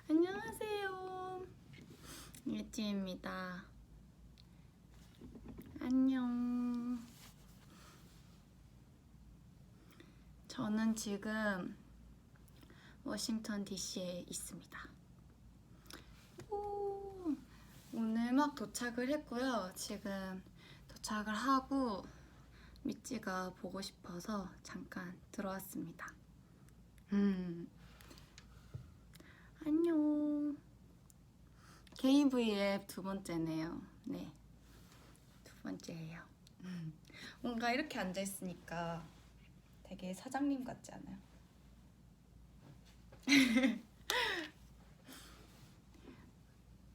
안녕하세요. 유지입니다. 안녕. 저는 지금 워싱턴 DC에 있습니다. 오늘 막 도착을 했고요. 지금 도착을 하고 미찌가 보고 싶어서 잠깐 들어왔습니다. 안녕. KV앱 두 번째네요. 네, 두 번째예요. 뭔가 이렇게 앉아있으니까 되게 사장님 같지 않아요?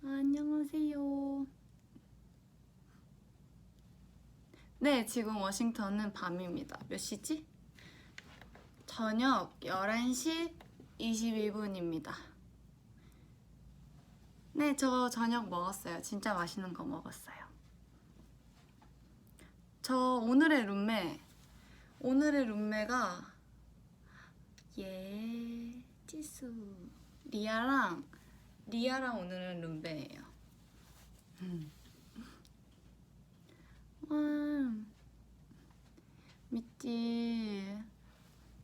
안녕하세요. 네, 지금 워싱턴은 밤입니다. 몇 시지? 저녁 11시 21분입니다. 네, 저 저녁 먹었어요. 진짜 맛있는 거 먹었어요. 저 오늘의 룸메가 찌수 리아랑 오늘은 룸메예요. 와, 미찌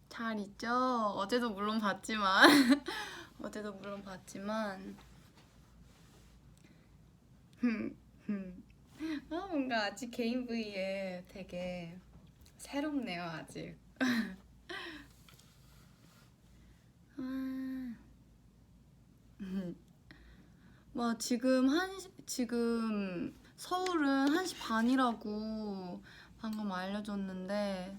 잘 있죠? 어제도 물론 봤지만 뭔가 아직 개인 V에 되게 새롭네요, 아직. 와, 지금 서울은 1시 반이라고 방금 알려줬는데,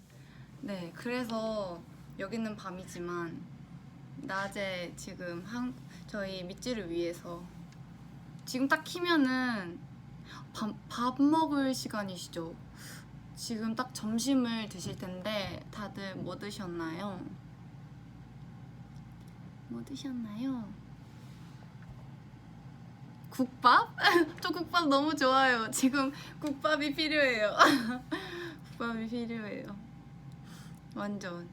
네, 그래서 여기는 밤이지만 낮에 지금 저희 미찌를 위해서 지금 딱 키면은 밥 먹을 시간이시죠? 지금 딱 점심을 드실 텐데 다들 뭐 드셨나요? 국밥? 저 국밥 너무 좋아요. 지금 국밥이 필요해요. 국밥이 필요해요. 완전.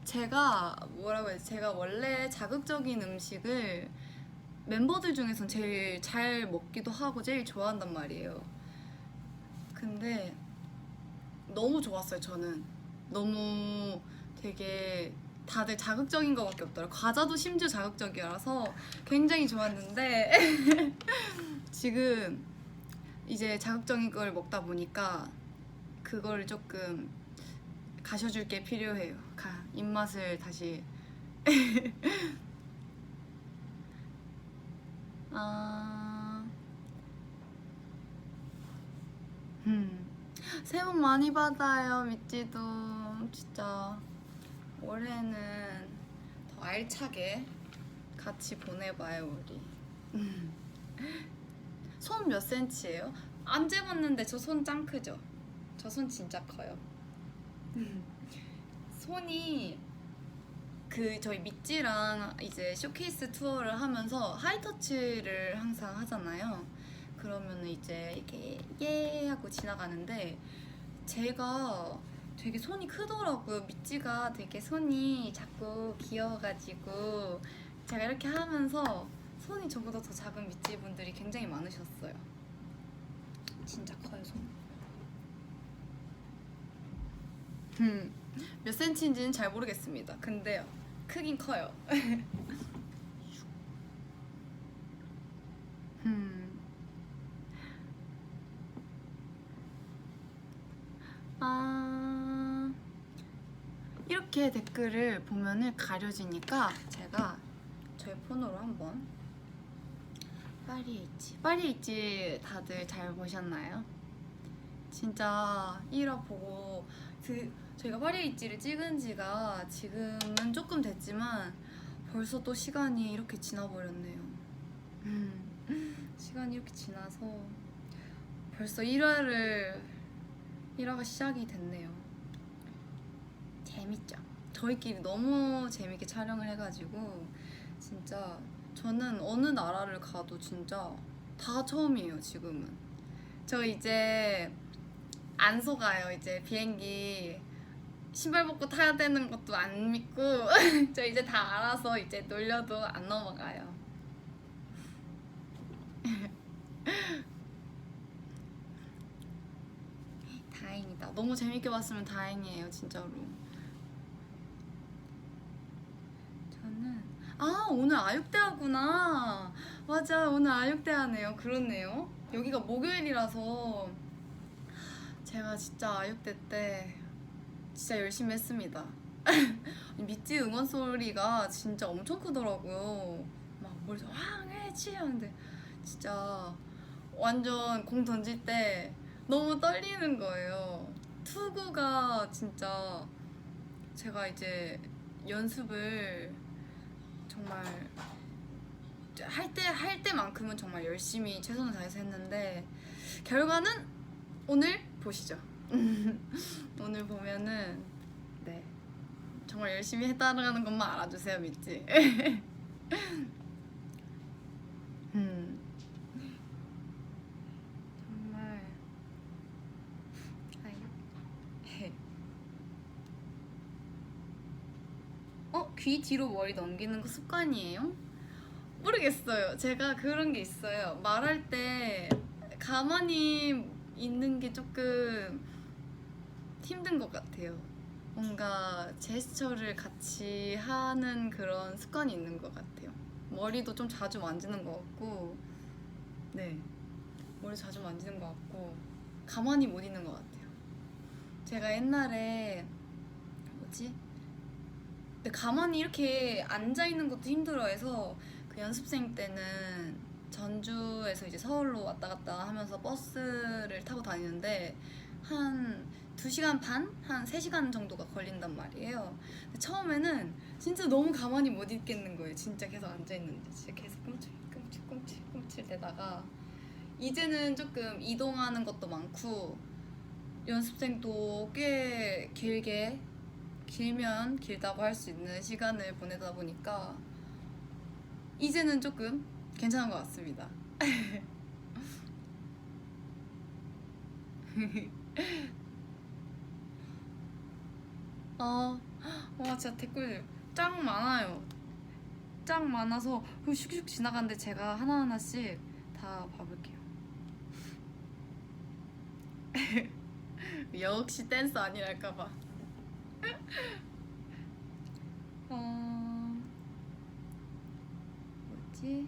제가 원래 자극적인 음식을 멤버들 중에선 제일 잘 먹기도 하고 제일 좋아한단 말이에요. 근데 너무 좋았어요, 저는. 너무 되게 다들 자극적인 거밖에 없더라고요. 과자도 심지어 자극적이라서 굉장히 좋았는데 지금 이제 자극적인 걸 먹다 보니까 그거를 조금 가셔줄 게 필요해요. 입맛을 다시 새해 복 많이 받아요, 미찌도. 진짜 올해는 더 알차게 같이 보내봐요, 우리. 손 몇 센치예요? 안 재봤는데 저 손 짱 크죠? 저 손 진짜 커요. 손이 저희 미찌랑 이제 쇼케이스 투어를 하면서 하이터치를 항상 하잖아요. 그러면 이제 이렇게 예 하고 지나가는데 제가 되게 손이 크더라고요. 미찌가 되게 손이 자꾸 귀여워가지고 제가 이렇게 하면서 손이 저보다 더 작은 미찌 분들이 굉장히 많으셨어요. 진짜 커요, 손. 몇 센치인지는 잘 모르겠습니다. 근데 크긴 커요. 이렇게 댓글을 보면은 가려지니까 제가 저희 폰으로 한번 파리에 있지 다들 잘 보셨나요? 진짜 1화 보고 저희가 파리에 있지를 찍은 지가 지금은 조금 됐지만 벌써 또 시간이 이렇게 지나버렸네요. 시간이 이렇게 지나서 벌써 1화가 시작이 됐네요. 재밌죠? 저희끼리 너무 재밌게 촬영을 해가지고 진짜 저는 어느 나라를 가도 진짜 다 처음이에요, 지금은. 저 이제 안 속아요. 이제 비행기 신발 벗고 타야 되는 것도 안 믿고 저 이제 다 알아서 이제 놀려도 안 넘어가요. 다행이다. 너무 재밌게 봤으면 다행이에요, 진짜로. 저는 오늘 아육대하구나. 맞아, 오늘 아육대하네요. 그렇네요. 여기가 목요일이라서 제가 진짜 아육대 때 진짜 열심히 했습니다. 미찌 응원 소리가 진짜 엄청 크더라고요. 막 머리에서 황해치 하는데 진짜 완전 공 던질 때 너무 떨리는 거예요. 투구가 진짜 제가 이제 연습을 정말 할 때만큼은 정말 열심히 최선을 다해서 했는데 결과는 오늘 보시죠. 오늘 보면은 네 정말 열심히 했다는 것만 알아주세요, 믿지? 정말 귀 뒤로 머리 넘기는 거 습관이에요? 모르겠어요. 제가 그런 게 있어요. 말할 때 가만히 있는 게 조금 힘든 것 같아요. 뭔가 제스처를 같이 하는 그런 습관이 있는 것 같아요. 머리도 좀 자주 만지는 것 같고, 네, 머리 자주 만지는 것 같고, 가만히 못 있는 것 같아요. 제가 옛날에 뭐지? 근데 가만히 이렇게 앉아 있는 것도 힘들어해서 그 연습생 때는 전주에서 이제 서울로 왔다 갔다 하면서 버스를 타고 다니는데 한 2시간 반? 한 3시간 정도가 걸린단 말이에요. 근데 처음에는 진짜 너무 가만히 못 있겠는 거예요. 진짜 계속 앉아있는데 진짜 계속 꿈찔 대다가 이제는 조금 이동하는 것도 많고 연습생도 꽤 길면 길다고 할 수 있는 시간을 보내다 보니까 이제는 조금 괜찮은 것 같습니다. 와 진짜 댓글 짱 많아요. 짱 많아서 슉슉 지나가는데 제가 하나하나씩 다 봐볼게요. 역시 댄스 아니랄까봐. 뭐지?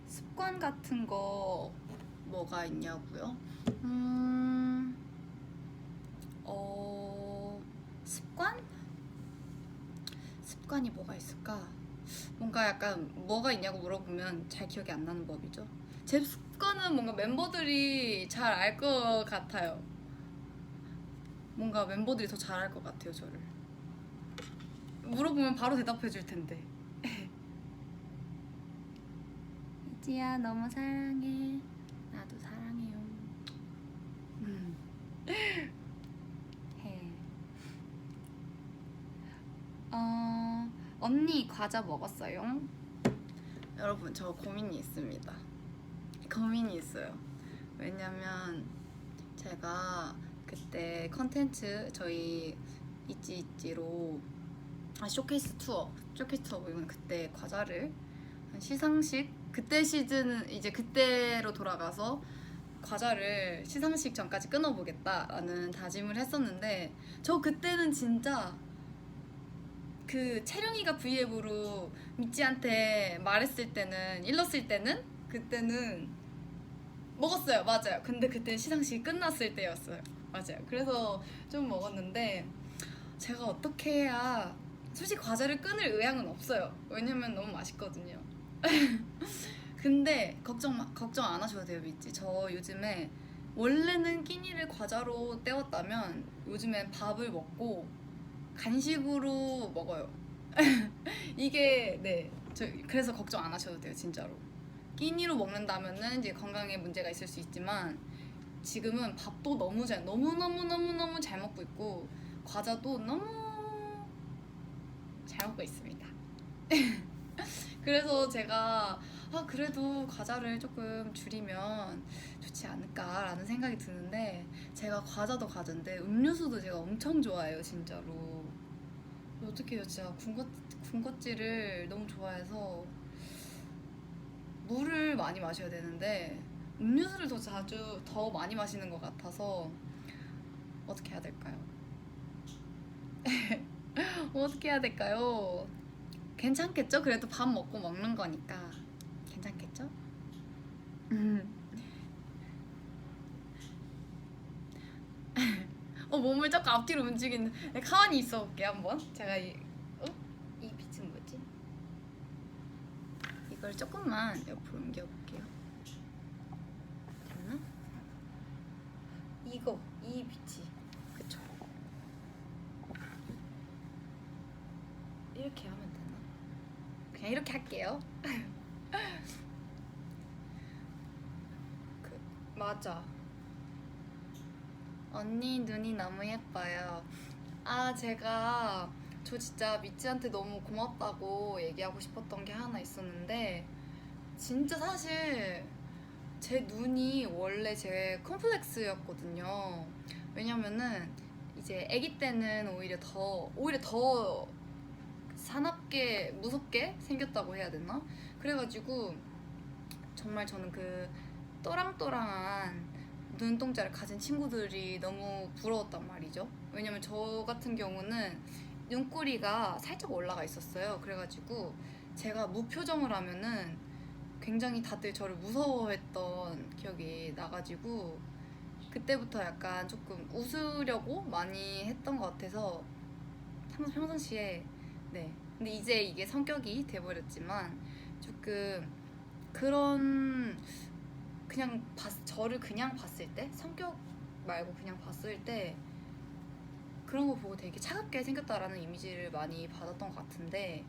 습관 같은 거 뭐가 있냐고요? 습관이 뭐가 있을까? 뭔가 약간 뭐가 있냐고 물어보면 잘 기억이 안 나는 법이죠. 제 습관은 뭔가 멤버들이 잘 알 것 같아요. 뭔가 멤버들이 더 잘 알 것 같아요, 저를. 물어보면 바로 대답해 줄 텐데. 이지야 너무 사랑해. 나도 사랑해요. 해. 언니 과자 먹었어요? 여러분 저 고민이 있습니다. 고민이 있어요. 왜냐면 제가 그때 컨텐츠 저희 있지로 쇼케이스 투어 보면 그때 과자를 시상식 그때 시즌은 이제 그때로 돌아가서 과자를 시상식 전까지 끊어보겠다라는 다짐을 했었는데 저 그때는 진짜 그 채령이가 V앱으로 미찌한테 말했을 때는 일렀을 때는 그때는 먹었어요. 맞아요. 근데 그때 시상식이 끝났을 때였어요. 맞아요. 그래서 좀 먹었는데 제가 어떻게 해야 솔직히 과자를 끊을 의향은 없어요. 왜냐면 너무 맛있거든요. 근데 걱정 안 하셔도 돼요, 미찌. 저 요즘에 원래는 끼니를 과자로 때웠다면 요즘엔 밥을 먹고 간식으로 먹어요. 이게 네, 그래서 걱정 안 하셔도 돼요, 진짜로. 끼니로 먹는다면은 이제 건강에 문제가 있을 수 있지만 지금은 밥도 너무 잘 먹고 있고 과자도 너무 잘 먹고 있습니다. 그래서 제가 그래도 과자를 조금 줄이면 좋지 않을까라는 생각이 드는데 제가 과자도 과자인데 음료수도 제가 엄청 좋아해요 진짜로. 어떻게 해요 진짜 군것질을 너무 좋아해서 물을 많이 마셔야 되는데 음료수를 더 많이 마시는 것 같아서 어떻게 해야 될까요? 어떻게 해야 될까요? 괜찮겠죠? 그래도 밥 먹고 먹는 거니까 괜찮겠죠? 몸을 자꾸 앞뒤로 움직이는. 가만히 있어 볼게 한번. 제가 이 빛은 뭐지? 이걸 조금만 옆으로 옮겨볼게요. 됐나? 이 빛이 그쵸? 이렇게 하면 되나? 그냥 이렇게 할게요. 맞아. 언니 눈이 너무 예뻐요. 제가 저 진짜 미찌한테 너무 고맙다고 얘기하고 싶었던 게 하나 있었는데 진짜 사실 제 눈이 원래 제 컴플렉스였거든요. 왜냐면은 이제 아기 때는 오히려 더 사납게 무섭게 생겼다고 해야 되나? 그래가지고 정말 저는 그 또랑또랑한 눈동자를 가진 친구들이 너무 부러웠단 말이죠. 왜냐면 저 같은 경우는 눈꼬리가 살짝 올라가 있었어요. 그래가지고 제가 무표정을 하면은 굉장히 다들 저를 무서워했던 기억이 나가지고 그때부터 약간 조금 웃으려고 많이 했던 것 같아서 항상 평상시에 네. 근데 이제 이게 성격이 돼버렸지만 조금 그런 저를 그냥 봤을 때 성격 말고 그냥 봤을 때 그런 거 보고 되게 차갑게 생겼다라는 이미지를 많이 받았던 것 같은데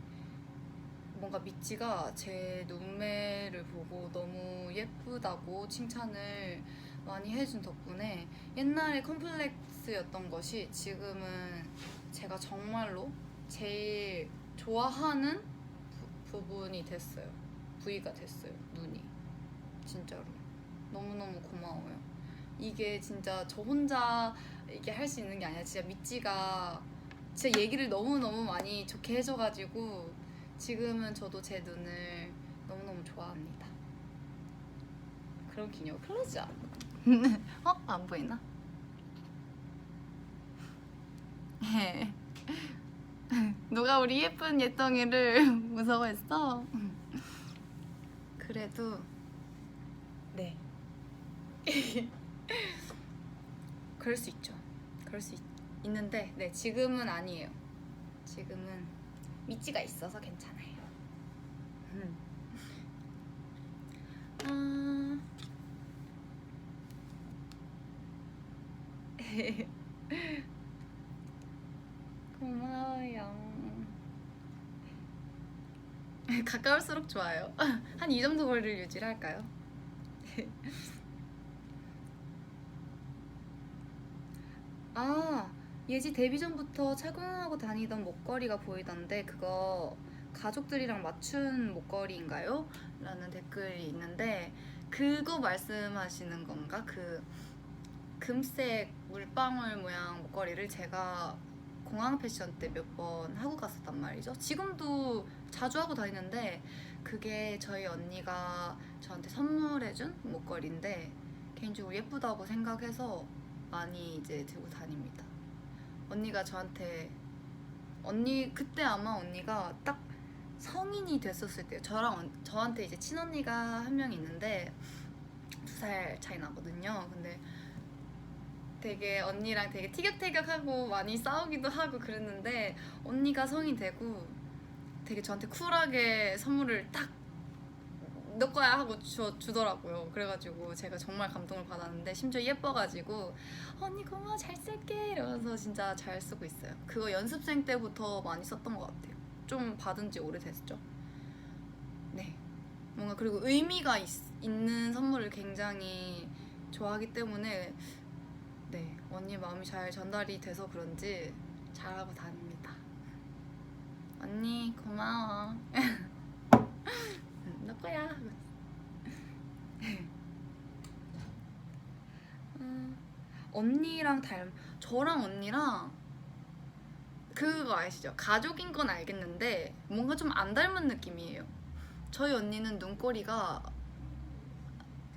뭔가 미찌가 제 눈매를 보고 너무 예쁘다고 칭찬을 많이 해준 덕분에 옛날에 컴플렉스였던 것이 지금은 제가 정말로 제일 좋아하는 부분이 됐어요. 부위가 됐어요. 눈이. 진짜로. 너무너무 고마워요. 이게 진짜 저 혼자 이게 할 수 있는 게 아니라 진짜 미찌가 진짜 얘기를 너무너무 많이 좋게 해줘가지고 지금은 저도 제 눈을 너무너무 좋아합니다. 그럼 기녀 클로즈업. 안 보이나? 누가 우리 예쁜 예덩이를 무서워했어? 그래도 네. 그럴 수 있죠. 있는데 네 지금은 아니에요. 지금은 미찌가 있어서 괜찮아요. 고마워요. 가까울수록 좋아요. 한 이 정도 거리를 유지를 할까요? 예지 데뷔 전부터 착용하고 다니던 목걸이가 보이던데 그거 가족들이랑 맞춘 목걸이인가요? 라는 댓글이 있는데 그거 말씀하시는 건가? 그 금색 물방울 모양 목걸이를 제가 공항 패션 때 몇 번 하고 갔었단 말이죠. 지금도 자주 하고 다니는데 그게 저희 언니가 저한테 선물해준 목걸이인데 개인적으로 예쁘다고 생각해서 많이 이제 들고 다닙니다. 언니가 그때 아마 언니가 딱 성인이 됐었을 때요. 저한테 이제 친언니가 한 명 있는데 2살 차이 나거든요. 근데 되게 언니랑 되게 티격태격하고 많이 싸우기도 하고 그랬는데 언니가 성인 되고 되게 저한테 쿨하게 선물을 딱 너 거야 하고 주더라고요. 그래가지고 제가 정말 감동을 받았는데 심지어 예뻐가지고 언니 고마워 잘 쓸게 이러면서 진짜 잘 쓰고 있어요. 그거 연습생 때부터 많이 썼던 것 같아요. 좀 받은 지 오래됐죠. 네. 뭔가 그리고 의미가 있는 선물을 굉장히 좋아하기 때문에 네 언니 마음이 잘 전달이 돼서 그런지 잘하고 다닙니다. 언니 고마워. 너 거야. 언니랑 저랑 언니랑 그거 아시죠? 가족인 건 알겠는데 뭔가 좀 안 닮은 느낌이에요. 저희 언니는 눈꼬리가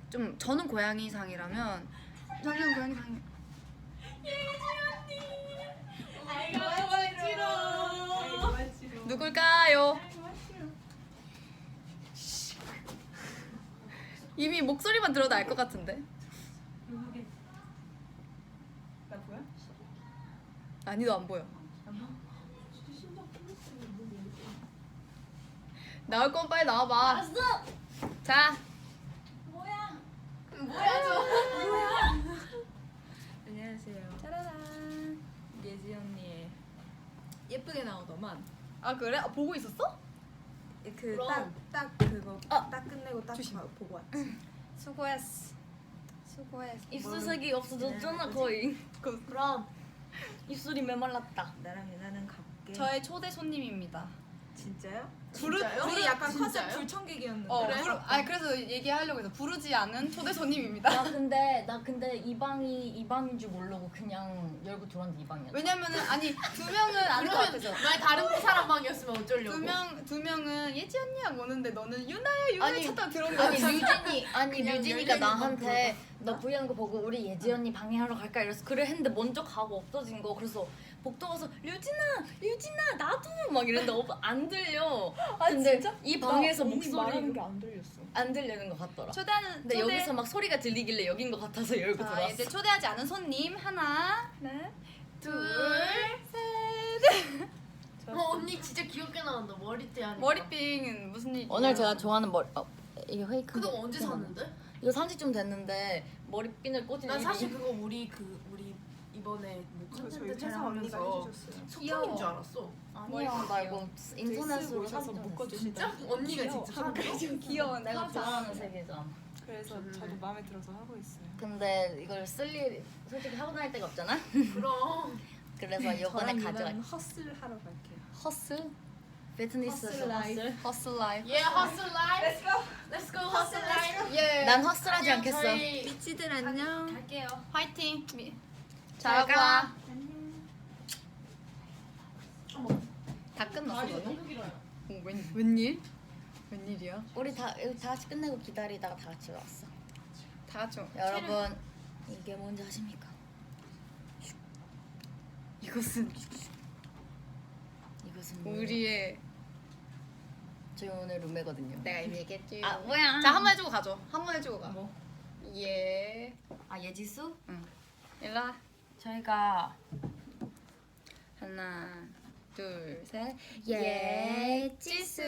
좀 저는 고양이상이라면 저는 고양이상이. 아이고 멋지러. 누굴까요? 이미 목소리만 들어도 알 것 같은데. 나 보여? 아니 너 안 보여. 나올 건 빨리 나와봐. 알았어. 자. 뭐야 저? 뭐야? 안녕하세요. 짜라란. 예지 언니의 예쁘게 나오더만. 아 그래? 아, 보고 있었어? 그 그럼. 딱 그거 아. 딱 끝내고 딱 조심. 보고 왔지. 수고했어. 수고했어. 입술색이 없어졌잖아 거의. 그럼 입술이 메말랐다. 나랑 유나는 갈게. 저의 초대 손님입니다. 진짜요? 진짜요? 우리 약간 진짜요? 컨셉 불청객이었는데. 아니 그래서 얘기하려고 해서 부르지 않은 초대 손님입니다. 나 근데 이 방인 줄 모르고 그냥 열고 들어왔는데 이 방이야. 왜냐면은 아니 두 명은 아닐 것 같아서. 만약 다른 사람 방이었으면 어쩌려고? 두 명은 예지 언니하고 오는데 너는 유나야 아니, 찾다가 들어온 거야. 류진이가 열려있는 나한테 너 부위하는 거 보고 우리 예지 언니 방해하러 갈까 이래서 그래 했는데 먼저 가고 없어진 거. 그래서 복도 가서 류진아 나도 막 이랬는데 안 들려. 근데 이 방에서 목소리 게안 들렸어. 안 들리는 것 같더라. 근데 초대 여기서 막 소리가 들리길래 여긴 것 같아서 열고 자, 들어왔어. 이제 초대하지 않은 손님 하나, 둘, 셋. 언니 진짜 귀엽게 나온다. 머리띠 하니까. 머리핀은 무슨 일이야? 오늘 제가 좋아하는 머리 이게 페이크. 그거 언제 샀는데? 이거 산지 좀 됐는데 머리핀을 꽂은 난 일이- 사실 그거 우리 이번에 뭐 저희 컨텐츠 회사 언니가 촬영하면서 해주셨어요. 소품인 줄 알았어. 아니야 나 이거 인터넷으로 사서 사진 좀 묶어주신다. 진짜? 언니가 직접 한 거야? 귀여워. 내가 좋아하는 색이잖아. 그래서 저도 마음에 들어서 하고 있어요. 근데 이걸 쓸 일 솔직히 하고 다닐 데가 없잖아. 그럼. 그래서 요번에 가져갈 헛을 하러 갈게요. 허스 피트니스 허슬 라이프. 허슬 라이프. 예, hustle life. Let's go. Let's go hustle life. 예. 난 허슬하지 않겠어. 저희 미치들 안녕. 갈게요. 화이팅. 잘 가. 다 끝났어 다리가 너는? 너무 길어요. 웬일? 웬일이야? 우리 다 같이 끝내고 기다리다가 다 같이 왔어. 다 같이 여러분 이게 뭔지 아십니까? 이것은 이것은 뭐예요? 우리의 저희 오늘 룸메거든요. 내가 이미 얘기했지. 아 뭐야? 자 한 번 해주고 가죠. 한 번 해주고 가. 뭐? 예. 아 예지수? 일로 와. 저희가 하나, 둘, 셋. 예지수.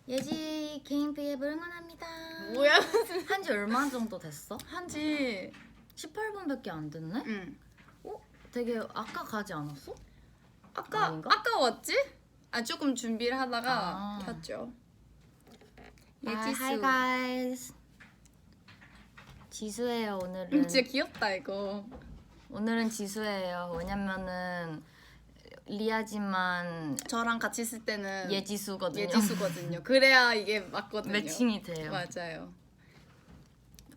예지 개인 브이앱을 응원합니다. 뭐야? 한지 얼마 정도 됐어? 한지 18분밖에 안 됐네? 응. 되게 아까 가지 않았어? 아까 아닌가? 아까 왔지? 아 조금 준비를 하다가 아. 켰죠. 예지수. Hi guys. 지수예요 오늘은. 진짜 귀엽다 이거. 오늘은 지수예요. 왜냐면은 리아지만 저랑 같이 있을 때는 예지수거든요. 예지수거든요. 그래야 이게 맞거든요. 매칭이 돼요. 맞아요.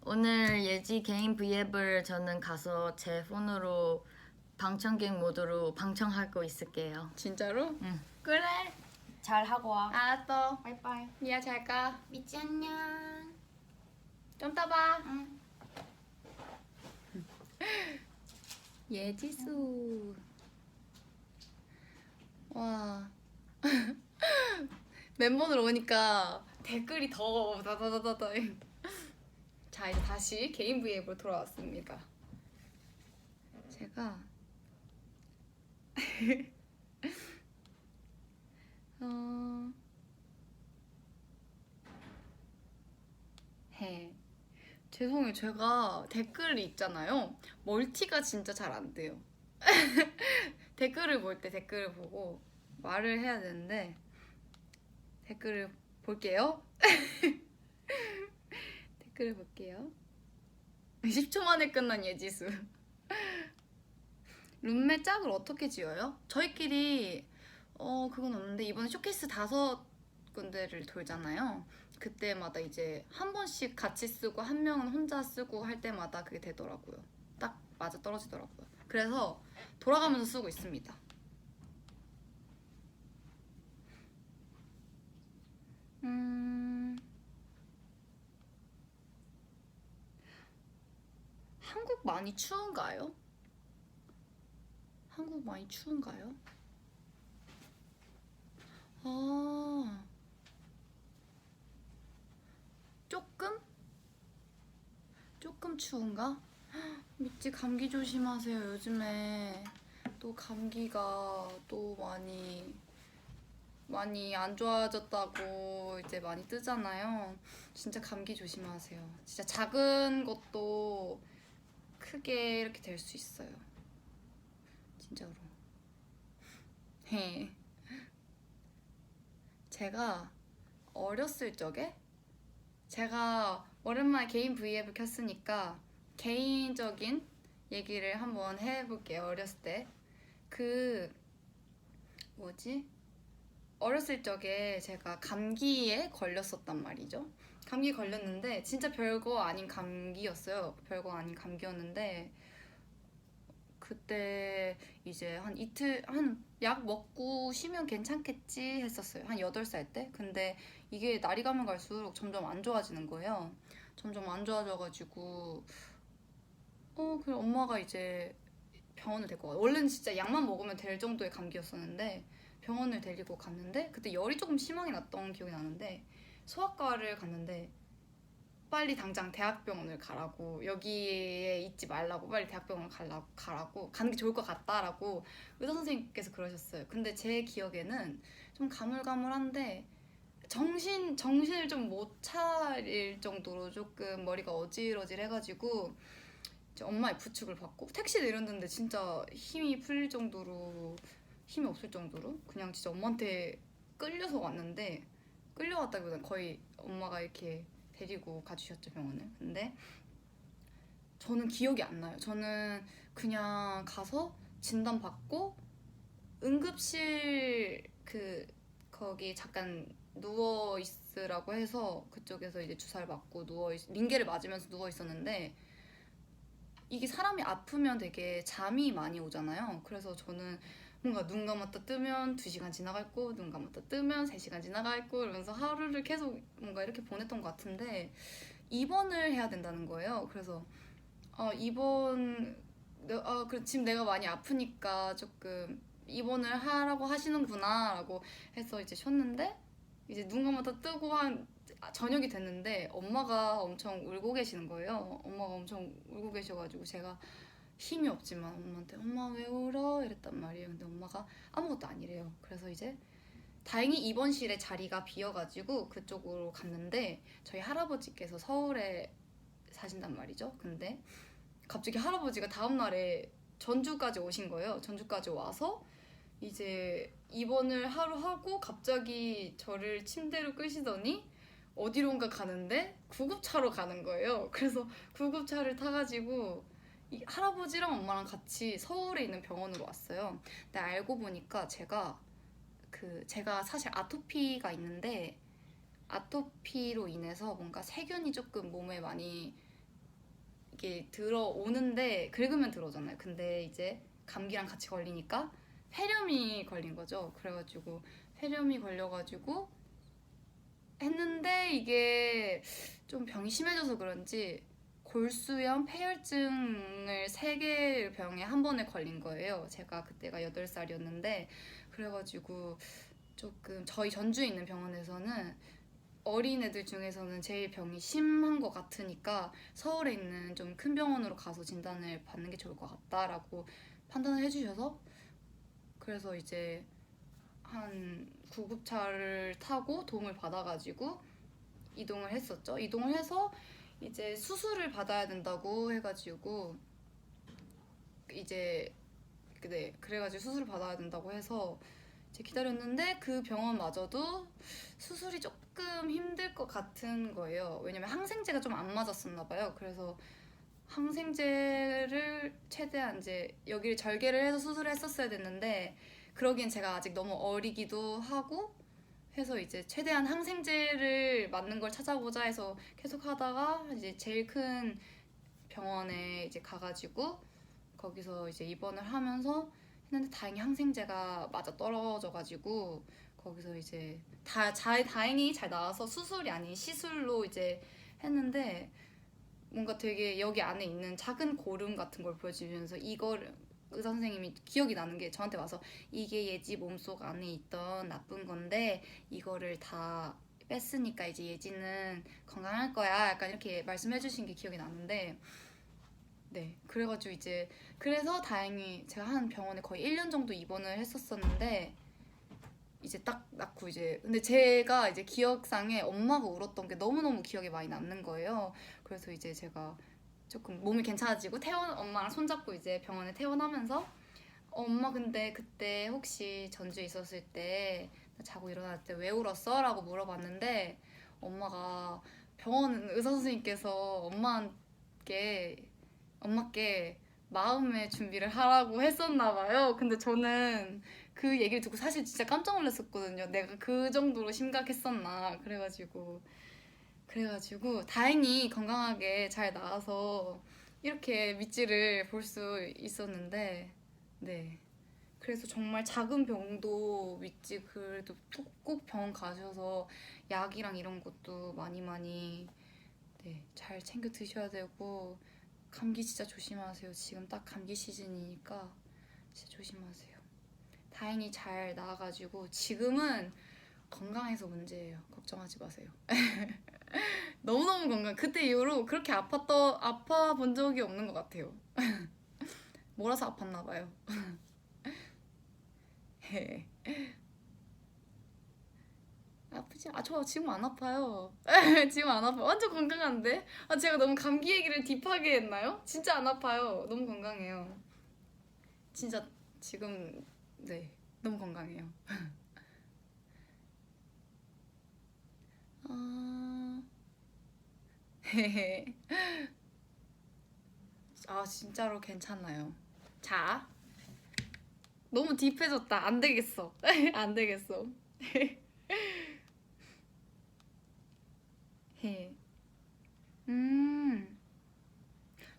오늘 예지 개인 브이앱을 저는 가서 제 폰으로 방청객 모드로 방청하고 있을게요. 진짜로? 응. 그래. 잘 하고 와. 알았어. 바이바이. 미야 잘 가. 미지 안녕. 좀 따봐. 응. 예지수. 와. 멤버들 오니까 댓글이 더 다다다다다. 자 이제 다시 개인 브이앱으로 돌아왔습니다. 제가 죄송해요. 제가 댓글을 읽잖아요. 멀티가 진짜 잘 안 돼요. 댓글을 볼 때 댓글을 보고 말을 해야 되는데 댓글을 볼게요. 댓글을 볼게요. 10초 만에 끝난 예지수. 룸메 짝을 어떻게 지어요? 저희끼리 그건 없는데 이번에 쇼케이스 5 군데를 돌잖아요. 그때마다 이제 한 번씩 같이 쓰고 한 명은 혼자 쓰고 할 때마다 그게 되더라고요. 딱 맞아 떨어지더라고요. 그래서 돌아가면서 쓰고 있습니다. 한국 많이 추운가요? 한국 많이 추운가요? 아, 조금? 조금 추운가? 미찌 감기 조심하세요. 요즘에 또 감기가 또 많이 안 좋아졌다고 이제 많이 뜨잖아요. 진짜 감기 조심하세요. 진짜 작은 것도 크게 이렇게 될 수 있어요. 진짜로. 제가 어렸을 적에 제가 오랜만에 개인 브이앱을 켰으니까 개인적인 얘기를 한번 해볼게요. 어렸을 때 어렸을 적에 제가 감기에 걸렸었단 말이죠. 감기 걸렸는데 진짜 별거 아닌 감기였어요. 별거 아닌 감기였는데 그때 이제 한 이틀 약 먹고 쉬면 괜찮겠지 했었어요. 한 8살 때. 근데 이게 날이 가면 갈수록 점점 안 좋아지는 거예요. 점점 안 좋아져가지고 그래 엄마가 이제 병원을 데리고 가. 원래는 진짜 약만 먹으면 될 정도의 감기였었는데 병원을 데리고 갔는데 그때 열이 조금 심하게 났던 기억이 나는데 소아과를 갔는데 빨리 당장 대학병원을 가라고, 여기에 있지 말라고, 빨리 대학병원을 가라고, 가는 게 좋을 것 같다라고 의사 선생님께서 그러셨어요. 근데 제 기억에는 좀 가물가물한데 정신을 좀 못 차릴 정도로 조금 머리가 어질어질해가지고 이제 엄마의 부축을 받고 택시 내렸는데 진짜 힘이 풀릴 정도로, 힘이 없을 정도로 그냥 진짜 엄마한테 끌려서 왔는데, 끌려왔다기보다는 거의 엄마가 이렇게 데리고 가주셨죠, 병원을. 근데 저는 기억이 안 나요. 저는 그냥 가서 진단 받고 응급실 거기 잠깐 누워 있으라고 해서 그쪽에서 이제 주사를 맞고 링게를 맞으면서 누워 있었는데, 이게 사람이 아프면 되게 잠이 많이 오잖아요. 그래서 저는 뭔가 눈 감았다 뜨면 2시간 지나가 있고 눈 감았다 뜨면 3시간 지나가 있고 이러면서 하루를 계속 뭔가 이렇게 보냈던 것 같은데, 입원을 해야 된다는 거예요. 그래서 지금 내가 많이 아프니까 조금 입원을 하라고 하시는구나 라고 해서 이제 쉬었는데, 이제 눈 감았다 뜨고 한 저녁이 됐는데 엄마가 엄청 울고 계시는 거예요. 엄마가 엄청 울고 계셔가지고 제가 힘이 없지만 엄마한테 엄마 왜 울어? 이랬단 말이에요. 근데 엄마가 아무것도 아니래요. 그래서 이제 다행히 입원실에 자리가 비어가지고 그쪽으로 갔는데, 저희 할아버지께서 서울에 사신단 말이죠. 근데 갑자기 할아버지가 다음날에 전주까지 오신 거예요. 전주까지 와서 이제 입원을 하루 하고 갑자기 저를 침대로 끄시더니 어디론가 가는데 구급차로 가는 거예요. 그래서 구급차를 타가지고 이 할아버지랑 엄마랑 같이 서울에 있는 병원으로 왔어요. 근데 알고 보니까 제가 사실 아토피가 있는데, 아토피로 인해서 뭔가 세균이 조금 몸에 많이 이게 들어오는데 긁으면 들어오잖아요. 근데 이제 감기랑 같이 걸리니까 폐렴이 걸린 거죠. 그래가지고 폐렴이 걸려가지고 했는데 이게 좀 병이 심해져서 그런지 골수염, 폐혈증을 3개의 병에 한 번에 걸린 거예요. 제가 그때가 8살이었는데 그래가지고 조금 저희 전주에 있는 병원에서는 어린애들 중에서는 제일 병이 심한 것 같으니까 서울에 있는 좀 큰 병원으로 가서 진단을 받는 게 좋을 것 같다라고 판단을 해주셔서, 그래서 이제 한 구급차를 타고 도움을 받아가지고 이동을 했었죠. 이동을 해서 이제 수술을 받아야 된다고 해가지고 이제 그래가지고 수술을 받아야 된다고 해서 이제 기다렸는데 그 병원마저도 수술이 조금 힘들 것 같은 거예요. 왜냐면 항생제가 좀 안 맞았었나 봐요. 그래서 항생제를 최대한 이제 여기를 절개를 해서 수술을 했었어야 됐는데, 그러기엔 제가 아직 너무 어리기도 하고 해서 이제 최대한 항생제를 맞는 걸 찾아보자 해서 계속 하다가 이제 제일 큰 병원에 이제 가가지고 거기서 이제 입원을 하면서 했는데 다행히 항생제가 맞아 떨어져가지고 거기서 이제 다행히 잘 나와서 수술이 아닌 시술로 이제 했는데 뭔가 되게 여기 안에 있는 작은 고름 같은 걸 보여주면서 이걸 의사 선생님이 기억이 나는 게 저한테 와서 이게 예지 몸속 안에 있던 나쁜 건데 이거를 다 뺐으니까 이제 예지는 건강할 거야 약간 이렇게 말씀해 주신 게 기억이 나는데 네 그래가지고 이제 그래서 다행히 제가 한 병원에 거의 1년 정도 입원을 했었었는데 이제 딱 낳고 이제 근데 제가 이제 기억상에 엄마가 울었던 게 너무너무 기억에 많이 남는 거예요. 그래서 이제 제가 조금 몸이 괜찮아지고 엄마랑 손잡고 이제 병원에 퇴원하면서 엄마 근데 그때 혹시 전주에 있었을 때 나 자고 일어날 때 왜 울었어? 라고 물어봤는데 엄마가 병원 의사 선생님께서 엄마께 마음의 준비를 하라고 했었나 봐요. 근데 저는 그 얘기를 듣고 사실 진짜 깜짝 놀랐었거든요. 내가 그 정도로 심각했었나. 그래가지고 다행히 건강하게 잘 나와서 이렇게 밑지를 볼 수 있었는데 네. 그래서 정말 작은 병도 밑지 그래도 꼭 병원 가셔서 약이랑 이런 것도 많이 네, 잘 챙겨 드셔야 되고 감기 진짜 조심하세요. 지금 딱 감기 시즌이니까 진짜 조심하세요. 다행히 잘 나와가지고 지금은 건강해서 문제예요. 걱정하지 마세요. 너무너무 건강. 그때 이후로 그렇게 아파 본 적이 없는 것 같아요. 몰아서 아팠나 봐요. 아프지? 저 지금 안 아파요. 지금 안 아파요. 완전 건강한데? 제가 너무 감기 얘기를 딥하게 했나요? 진짜 안 아파요. 너무 건강해요. 진짜 지금 네 너무 건강해요. 진짜로 괜찮아요. 자, 너무 딥해졌다. 안 되겠어. 안 되겠어.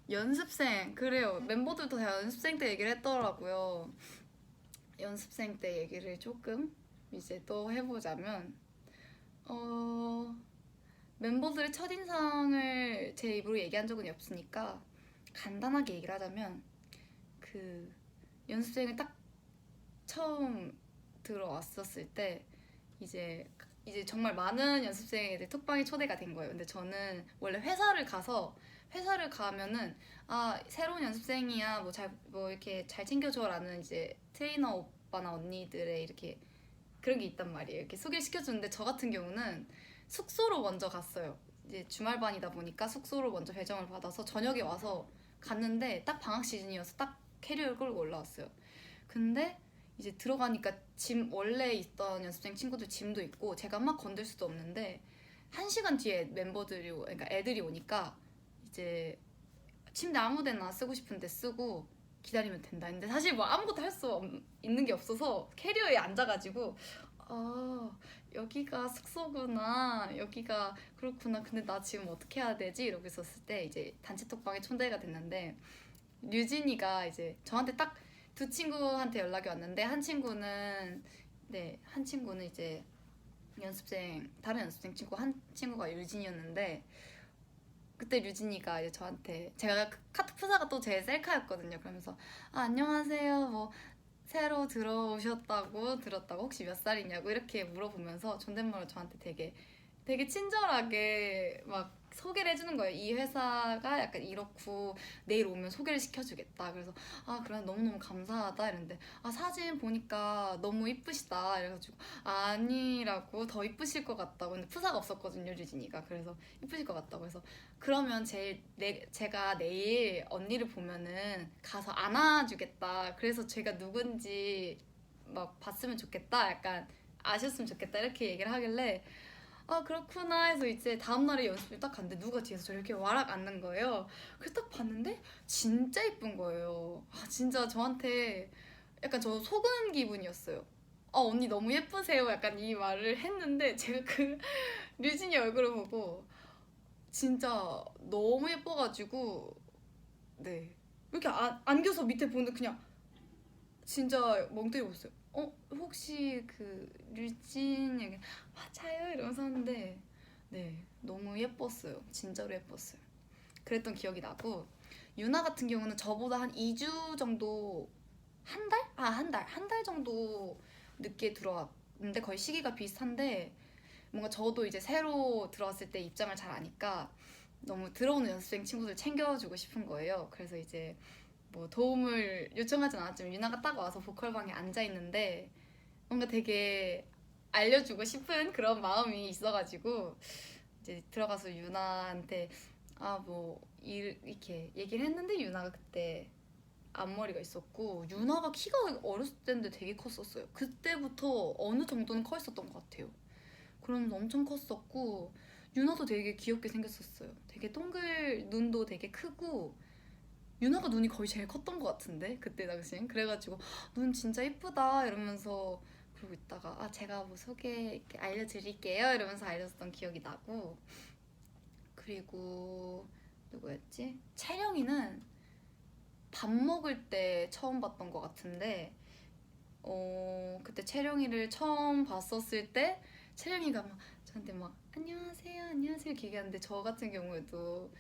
연습생 그래요. 멤버들도 다 연습생 때 얘기를 했더라고요. 연습생 때 얘기를 조금 이제 또 해보자면 멤버들의 첫인상을 제 입으로 얘기한 적은 없으니까 간단하게 얘기를 하자면 그 연습생을 딱 처음 들어왔었을 때 이제 정말 많은 연습생이 톡방에 초대가 된 거예요. 근데 저는 원래 회사를 가면은 새로운 연습생이야 뭐 이렇게 잘 챙겨줘라는 이제 트레이너 오빠나 언니들의 이렇게 그런 게 있단 말이에요. 이렇게 소개를 시켜주는데 저 같은 경우는 숙소로 먼저 갔어요. 이제 주말반이다 보니까 숙소로 먼저 배정을 받아서 저녁에 와서 갔는데 딱 방학 시즌이어서 딱 캐리어를 끌고 올라왔어요. 근데 이제 들어가니까 원래 있던 연습생 친구들 짐도 있고 제가 막 건들 수도 없는데 1시간 뒤에 그러니까 애들이 오니까 이제 침대 아무 데나 쓰고 싶은데 쓰고 기다리면 된다. 근데 사실 뭐 아무것도 할 수 있는 게 없어서 캐리어에 앉아가지고 여기가 숙소구나, 여기가 그렇구나. 근데 나 지금 어떻게 해야 되지? 이러고 있었을 때 이제 단체 톡방에 초대가 됐는데 류진이가 이제 저한테 딱 두 친구한테 연락이 왔는데 한 친구는 이제 다른 연습생 친구 한 친구가 류진이었는데 그때 류진이가 이제 저한테 제가 카톡 프사가 또 제 셀카였거든요. 그러면서 안녕하세요 뭐 새로 들어오셨다고 들었다고 혹시 몇 살이냐고 이렇게 물어보면서 존댓말로 저한테 되게 친절하게 막 소개를 해주는 거예요. 이 회사가 약간 이렇고 내일 오면 소개를 시켜주겠다. 그래서 그래 너무너무 감사하다 이랬는데 사진 보니까 너무 이쁘시다 이래가지고 아니라고 더 이쁘실 것 같다고. 근데 프사가 없었거든요 류진이가. 그래서 이쁘실 것 같다고 해서 그러면 제가 내일 언니를 보면은 가서 안아주겠다. 그래서 제가 누군지 막 봤으면 좋겠다. 약간 아셨으면 좋겠다 이렇게 얘기를 하길래 그렇구나 해서 이제 다음날에 연습을 딱 갔는데 누가 뒤에서 저를 이렇게 와락 앉는 거예요. 그래서 딱 봤는데 진짜 예쁜 거예요. 진짜 저한테 약간 저 속은 기분이었어요. 언니 너무 예쁘세요 약간 이 말을 했는데 제가 그 류진이 얼굴을 보고 진짜 너무 예뻐가지고 네 이렇게 안겨서 밑에 보는데 그냥 진짜 멍 때리고 있어요. 혹시 그 류진 얘기 맞아요 이러면서 하는데 네 너무 예뻤어요. 진짜로 예뻤어요. 그랬던 기억이 나고 유나 같은 경우는 저보다 한 2주 정도 한 달? 한 달 정도 늦게 들어왔는데 거의 시기가 비슷한데 뭔가 저도 이제 새로 들어왔을 때 입장을 잘 아니까 너무 들어오는 연습생 친구들 챙겨주고 싶은 거예요. 그래서 이제 뭐 도움을 요청하진 않았지만 유나가 딱 와서 보컬방에 앉아 있는데 뭔가 되게 알려주고 싶은 그런 마음이 있어가지고 이제 들어가서 유나한테 이렇게 얘기를 했는데 유나가 그때 앞머리가 있었고 유나가 키가 어렸을 때인데 되게 컸었어요. 그때부터 어느 정도는 커 있었던 것 같아요. 그러면서 엄청 컸었고 유나도 되게 귀엽게 생겼었어요. 되게 눈도 되게 크고 유나가 눈이 거의 제일 컸던 것 같은데 그때 당시엔. 그래가지고 눈 진짜 이쁘다 이러면서 그러고 있다가 제가 뭐 소개 이렇게 알려드릴게요 이러면서 알려줬던 기억이 나고 그리고 누구였지? 채령이는 밥 먹을 때 처음 봤던 것 같은데 그때 채령이를 처음 봤었을 때 채령이가 막 저한테 막 안녕하세요 안녕하세요 이렇게 얘기하는데 저 같은 경우에도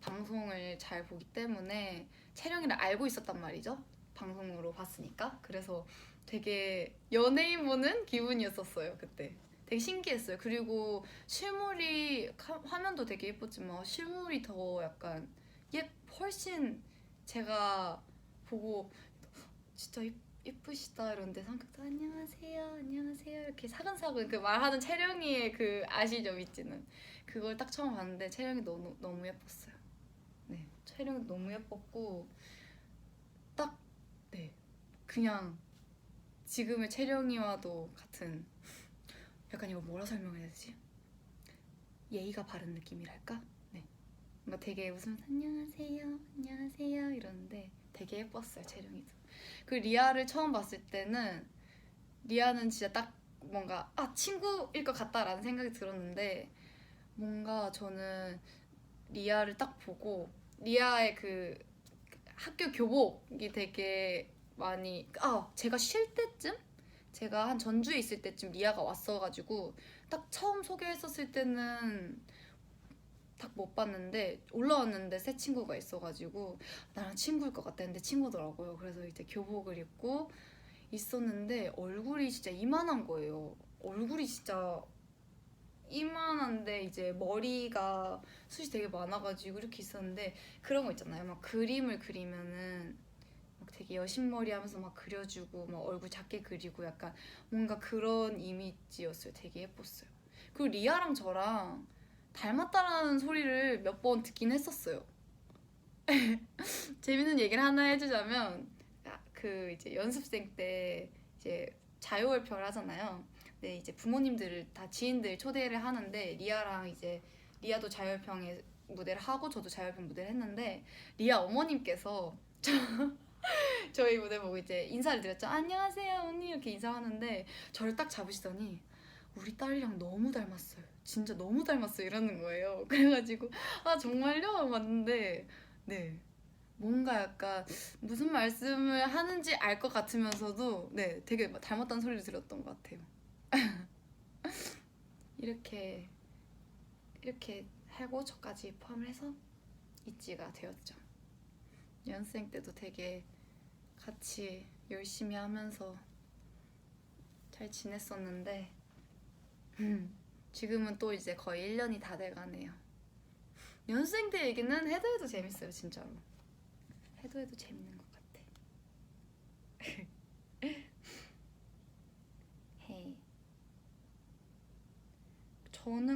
방송을 잘 보기 때문에 채령이를 알고 있었단 말이죠. 방송으로 봤으니까. 그래서 되게 연예인 보는 기분이었었어요. 그때 되게 신기했어요. 그리고 실물이 화면도 되게 예뻤지만 실물이 더 약간 훨씬 제가 보고 진짜 예쁘시다 이런데 성격도 안녕하세요 안녕하세요 이렇게 사근사근 그 말하는 채령이의 그 아시죠 밑지는 그걸 딱 처음 봤는데 채령이 너무 예뻤어요. 네 채령이 너무 예뻤고 딱 네 그냥 지금의 채령이와도 같은 약간 이거 뭐라 설명해야 되지? 예의가 바른 느낌이랄까? 네 뭔가 되게 웃으면서 안녕하세요 안녕하세요 이러는데 되게 예뻤어요 채령이도. 그 리아를 처음 봤을 때는 리아는 진짜 딱 뭔가 친구일 것 같다라는 생각이 들었는데 뭔가 저는 리아를 딱 보고 리아의 그 학교 교복이 되게 많이 제가 쉴 때쯤 제가 한 전주에 있을 때쯤 리아가 왔어가지고 딱 처음 소개했었을 때는 딱 못 봤는데 올라왔는데 새 친구가 있어가지고 나랑 친구일 것 같다 했는데 친구더라고요. 그래서 이제 교복을 입고 있었는데 얼굴이 진짜 이만한 거예요. 얼굴이 진짜 이만한데 이제 머리가 숱이 되게 많아가지고 이렇게 있었는데 그런 거 있잖아요. 막 그림을 그리면은 막 되게 여신머리 하면서 막 그려주고 막 얼굴 작게 그리고 약간 뭔가 그런 이미지였어요. 되게 예뻤어요. 그리고 리아랑 저랑 닮았다라는 소리를 몇 번 듣긴 했었어요. 재밌는 얘기를 하나 해주자면 그 이제 연습생 때 이제 자유월표를 하잖아요. 네 이제 부모님들을 다 지인들 초대를 하는데 리아랑 이제 리아도 자유월평에 무대를 하고 저도 자유월평 무대를 했는데 리아 어머님께서 저희 무대 보고 이제 인사를 드렸죠. 안녕하세요 언니 이렇게 인사하는데 저를 딱 잡으시더니 우리 딸이랑 너무 닮았어요. 진짜 너무 닮았어요 이러는 거예요. 그래가지고 정말요? 맞는데 네 뭔가 약간 무슨 말씀을 하는지 알 것 같으면서도 네 되게 닮았다는 소리를 들었던 것 같아요. 이렇게 하고 저까지 포함을 해서 있지가 되었죠. 연습생 때도 되게 같이 열심히 하면서 잘 지냈었는데 지금은 또 이제 거의 1년이 다 돼가네요. 연습생 때 얘기는 해도 해도 재밌어요. 진짜로 해도 해도 재밌는 것 같아. 헤이.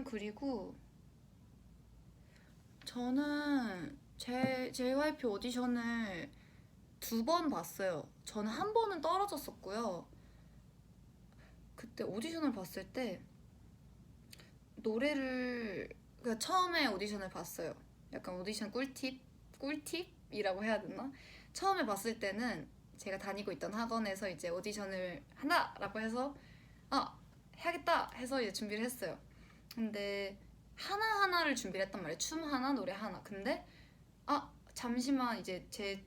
그리고 저는 JYP 오디션을 2번 봤어요. 저는 한 번은 떨어졌었고요. 그때 오디션을 봤을 때 노래를 그러니까 처음에 오디션을 봤어요. 약간 오디션 꿀팁이라고 해야 되나? 처음에 봤을 때는 제가 다니고 있던 학원에서 이제 오디션을 한다라고 해서 해야겠다 해서 이제 준비를 했어요. 근데 하나하나를 준비를 했단 말이에요. 춤 하나, 노래 하나. 근데 잠시만 이제 제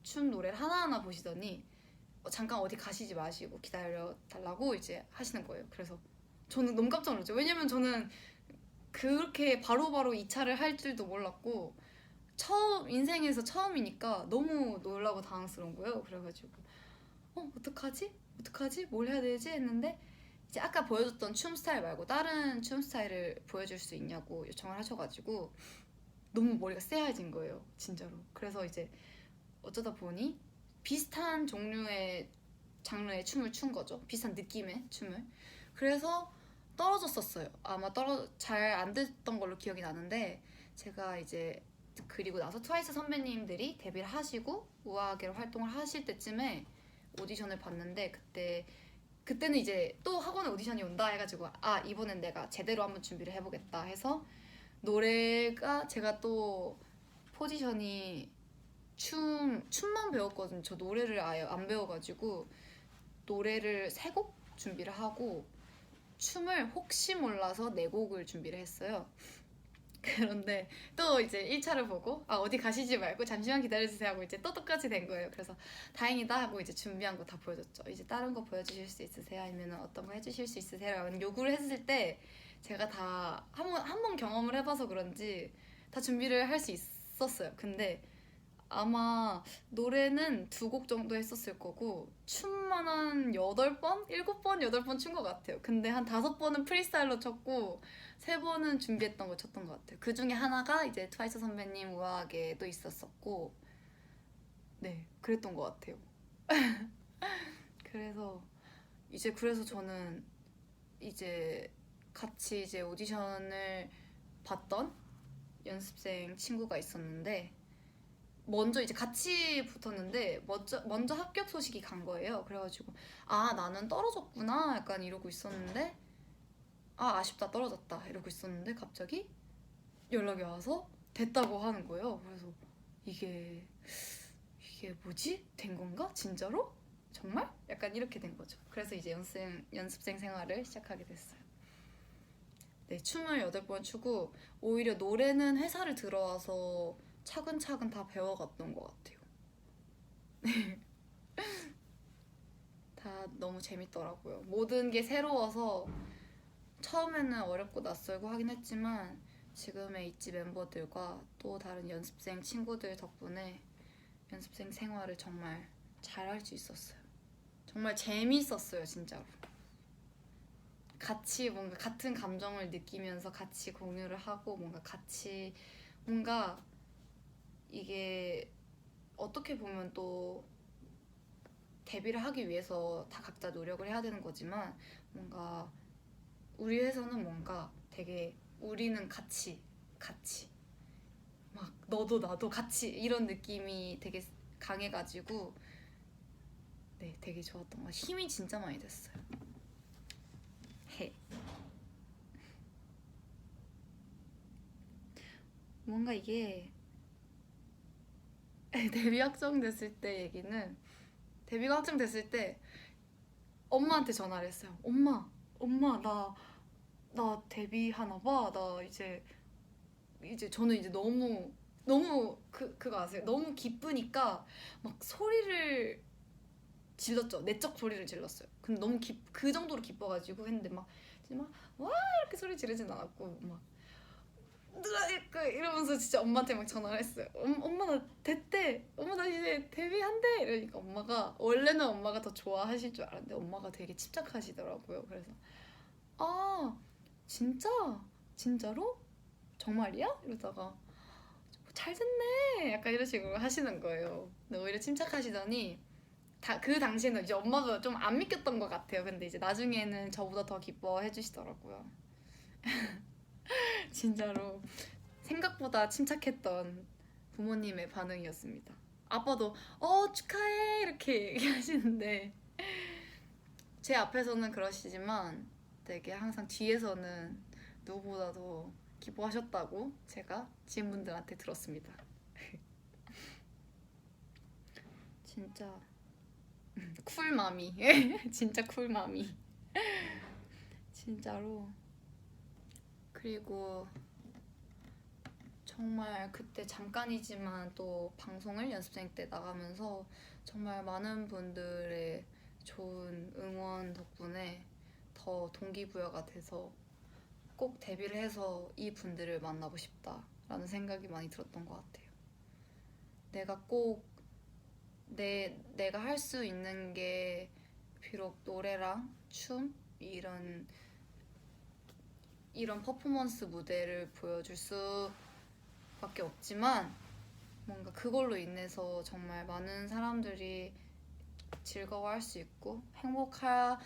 춤 노래를 하나하나 보시더니 잠깐 어디 가시지 마시고 기다려 달라고 이제 하시는 거예요. 그래서 저는 너무 깜짝 놀랐죠. 왜냐면 저는 그렇게 바로바로 2차를 할 줄도 몰랐고 인생에서 처음이니까 너무 놀라고 당황스러운 거예요. 그래가지고 어떡하지? 뭘 해야 되지? 했는데 이제 아까 보여줬던 춤 스타일 말고 다른 춤 스타일을 보여줄 수 있냐고 요청을 하셔가지고 너무 머리가 쎄해진 거예요. 진짜로. 그래서 이제 어쩌다 보니 비슷한 종류의 장르의 춤을 춘 거죠. 비슷한 느낌의 춤을. 그래서 떨어졌었어요. 아마 잘 안 됐던 걸로 기억이 나는데 제가 이제 그리고 나서 트와이스 선배님들이 데뷔를 하시고 우아하게로 활동을 하실 때쯤에 오디션을 봤는데 그때는 이제 또 학원에 오디션이 온다 해가지고 이번엔 내가 제대로 한번 준비를 해보겠다 해서 노래가 제가 또 포지션이 춤만 배웠거든요. 저 노래를 아예 안 배워가지고 노래를 3곡 준비를 하고 춤을 혹시 몰라서 4곡을 준비를 했어요. 그런데 또 이제 1차를 보고 어디 가시지 말고 잠시만 기다려주세요 하고 이제 또 똑같이 된 거예요. 그래서 다행이다 하고 이제 준비한 거 다 보여줬죠. 이제 다른 거 보여주실 수 있으세요? 아니면 어떤 거 해주실 수 있으세요? 라는 요구를 했을 때 제가 다 한 번 경험을 해봐서 그런지 다 준비를 할 수 있었어요. 근데 아마 노래는 2곡 정도 했었을 거고 춤만 한 8번? 7번? 8번 춘 것 같아요. 근데 한 5번은 프리스타일로 췄고 3번은 준비했던 거 췄던 것 같아요. 그 중에 하나가 이제 트와이스 선배님 우아하게도 있었었고 네, 그랬던 것 같아요. 그래서 저는 이제 같이 이제 오디션을 봤던 연습생 친구가 있었는데 먼저 이제 같이 붙었는데 먼저 합격 소식이 간 거예요. 그래가지고 나는 떨어졌구나 약간 이러고 있었는데 아쉽다 떨어졌다 이러고 있었는데 갑자기 연락이 와서 됐다고 하는 거예요. 그래서 이게 뭐지? 된 건가? 진짜로? 정말? 약간 이렇게 된 거죠. 그래서 이제 연습생 생활을 시작하게 됐어요. 네, 춤을 8번 추고 오히려 노래는 회사를 들어와서 차근차근 다 배워갔던 것 같아요. 다 너무 재밌더라고요. 모든 게 새로워서 처음에는 어렵고 낯설고 하긴 했지만 지금의 있지 멤버들과 또 다른 연습생 친구들 덕분에 연습생 생활을 정말 잘 할 수 있었어요. 정말 재밌었어요, 진짜로. 같이 뭔가 같은 감정을 느끼면서 같이 공유를 하고 뭔가 이게 어떻게 보면 또 데뷔를 하기 위해서 다 각자 노력을 해야 되는 거지만 뭔가 우리 회사는 뭔가 되게 우리는 같이 막 너도 나도 같이 이런 느낌이 되게 강해가지고 네, 되게 좋았던 것 같아요. 힘이 진짜 많이 됐어요. 뭔가 이게 데뷔가 확정됐을 때 엄마한테 전화를 했어요. 엄마 나 데뷔하나 봐. 나 이제 저는 이제 너무 그거 아세요? 너무 기쁘니까 막 소리를 질렀죠. 내적 소리를 질렀어요. 근데 너무 그 정도로 기뻐가지고 했는데 막 와 이렇게 소리 지르진 않았고 막 이러면서 진짜 엄마한테 막 전화를 했어요. 엄마 나 됐대. 엄마 나 이제 데뷔한대. 이러니까 원래는 엄마가 더 좋아하실 줄 알았는데 엄마가 되게 침착하시더라고요. 그래서 진짜? 진짜로? 정말이야? 이러다가 잘 됐네 약간 이런 식으로 하시는 거예요. 근데 오히려 침착하시더니 그 당시에는 이제 엄마가 좀 안 믿겼던 것 같아요. 근데 이제 나중에는 저보다 더 기뻐해 주시더라고요. 진짜로 생각보다 침착했던 부모님의 반응이었습니다. 아빠도 축하해 이렇게 얘기하시는데 제 앞에서는 그러시지만 되게 항상 뒤에서는 누구보다도 기뻐하셨다고 제가 지인분들한테 들었습니다. 진짜 쿨마미. 진짜 쿨마미. 진짜로. 그리고 정말 그때 잠깐이지만 또 방송을 연습생 때 나가면서 정말 많은 분들의 좋은 응원 덕분에 더 동기부여가 돼서 꼭 데뷔를 해서 이 분들을 만나고 싶다라는 생각이 많이 들었던 것 같아요. 내가 꼭 내가 할 수 있는 게 비록 노래랑 춤 이런 퍼포먼스 무대를 보여줄 수밖에 없지만 뭔가 그걸로 인해서 정말 많은 사람들이 즐거워할 수 있고 행복하게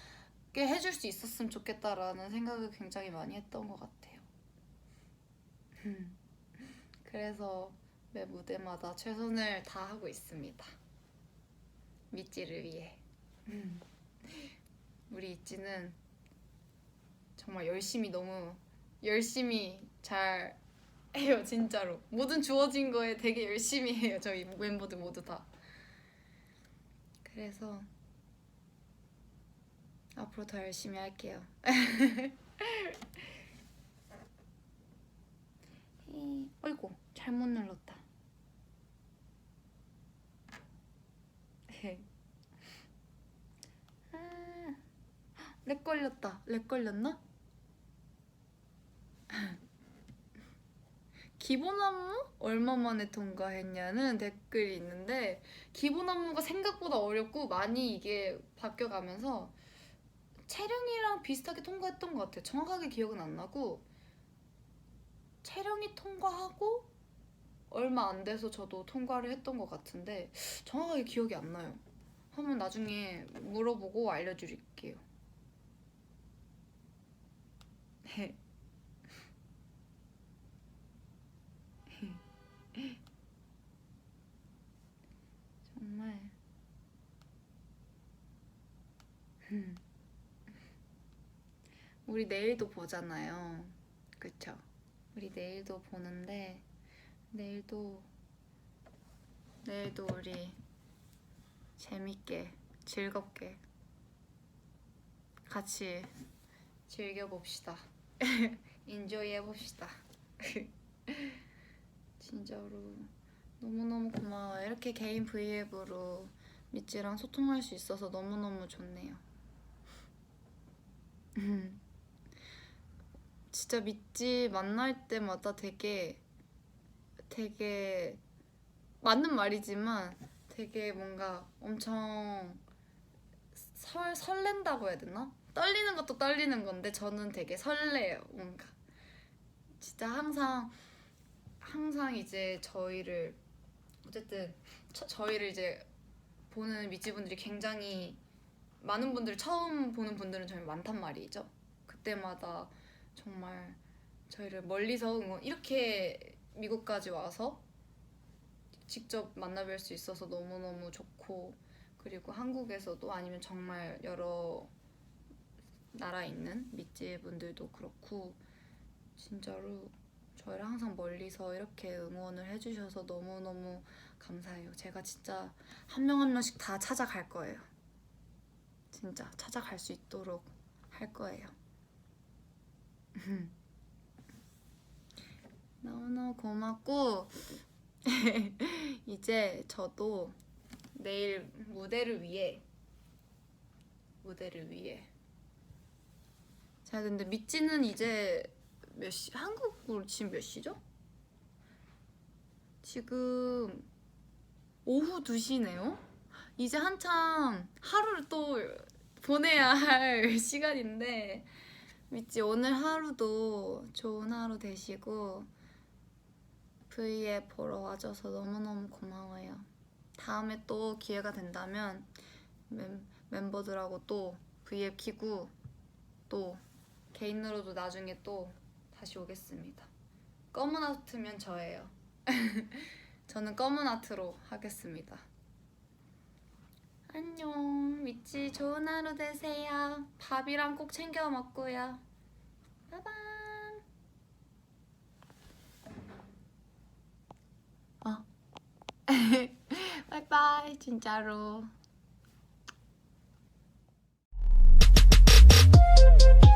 해줄 수 있었으면 좋겠다라는 생각을 굉장히 많이 했던 것 같아요. 그래서 매 무대마다 최선을 다하고 있습니다. 미찌를 위해. 우리 이찌는 정말 너무 열심히 잘 해요. 진짜로 모든 주어진 거에 되게 열심히 해요. 저희 멤버들 모두 다. 그래서 앞으로 더 열심히 할게요. 어이구 잘못 눌렀다. 렉 걸렸다. 렉 걸렸나? 기본 안무 얼마 만에 통과했냐는 댓글이 있는데 기본 안무가 생각보다 어렵고 많이 이게 바뀌어가면서 채령이랑 비슷하게 통과했던 것 같아요. 정확하게 기억은 안 나고 채령이 통과하고 얼마 안 돼서 저도 통과를 했던 것 같은데 정확하게 기억이 안 나요. 한번 나중에 물어보고 알려드릴게요. 정말 우리 내일도 보잖아요. 그쵸? 우리 내일도 보는데 내일도 우리 재밌게 즐겁게 같이 즐겨봅시다. 인조이 해봅시다. 진짜로 너무너무 고마워요. 이렇게 개인 브이앱으로 미찌랑 소통할 수 있어서 너무너무 좋네요. 진짜 미찌 만날 때마다 되게 맞는 말이지만 되게 뭔가 엄청 설렌다고 해야 되나? 떨리는 것도 떨리는 건데 저는 되게 설레요. 뭔가 진짜 항상 이제 저희를 어쨌든 저희를 이제 보는 미찌분들이 굉장히 많은 분들 처음 보는 분들은 정말 많단 말이죠. 그때마다 정말 저희를 멀리서 이렇게 미국까지 와서 직접 만나뵐 수 있어서 너무너무 좋고 그리고 한국에서도 아니면 정말 여러 나라에 있는 미찌 분들도 그렇고 진짜로 저희를 항상 멀리서 이렇게 응원을 해주셔서 너무너무 감사해요. 제가 진짜 한 명 한 명씩 다 찾아갈 거예요. 진짜 찾아갈 수 있도록 할 거예요. 너무너무 고맙고 이제 저도 내일 무대를 위해 제가 근데 미찌는 이제 몇 시? 한국으로 지금 몇 시죠? 지금 오후 2시네요? 이제 한참 하루를 또 보내야 할 시간인데 미찌 오늘 하루도 좋은 하루 되시고 V앱 보러 와줘서 너무너무 고마워요. 다음에 또 기회가 된다면 멤버들하고 또 V앱 키고 또 개인으로도 나중에 또 다시 오겠습니다. 검은 하트면 저예요. 저는 검은 하트로 하겠습니다. 안녕. 미찌 좋은 하루 되세요. 밥이랑 꼭 챙겨 먹고요. 바이바이. 바이바이 진짜로. 아